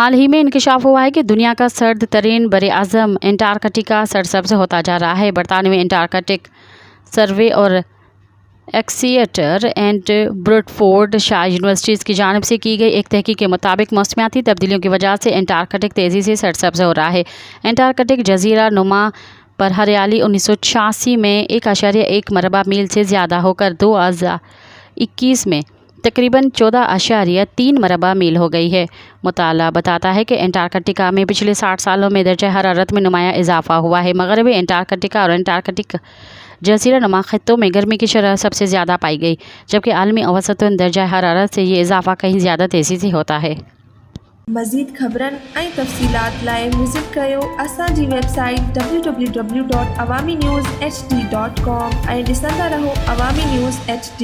हाल ही में इंकशाफ हुआ है कि दुनिया का सर्द तरीन बर-ए-आज़म एंटार्कटिका सरसब्ज होता जा रहा है। बरतानवी एंटार्कटिक सर्वे और एक्सिएटर एंड ब्रुटफोर्ड शायर यूनिवर्सिटीज़ की जानिब से की गई एक तहकीक के मुताबिक मौसमियाती तब्दीलियों की वजह से एंटार्कटिक तेज़ी से सरसब्ज हो रहा है। एंटार्कटिक जजीरा नुमा पर हरियाली 1986 में 1.1 मरबा मील से ज़्यादा होकर 2021 में तकरीबन 14.3 मरबा मील हो गई है। मुताला बताता है कि एंटार्कटिका में पिछले 60 सालों में दर्जा हरारत में नुमाया इजाफा हुआ है। मगरबी एंटार्कटिका और एंटार्कटिक जजीरा नुमा खित्तों में गर्मी की शरह सबसे ज़्यादा पाई गई, जबकि आलमी औसतन दर्जा हरारत से ये इजाफा कहीं ज़्यादा तेज़ी से होता है। मज़ीद ख़बरनि ऐं तफ़सीलात लाइ विज़िट कयो असांजी वेबसाइट www.awamiNewsHD.com ऐं ॾिसंदा रहो अवामी न्यूज़ HD।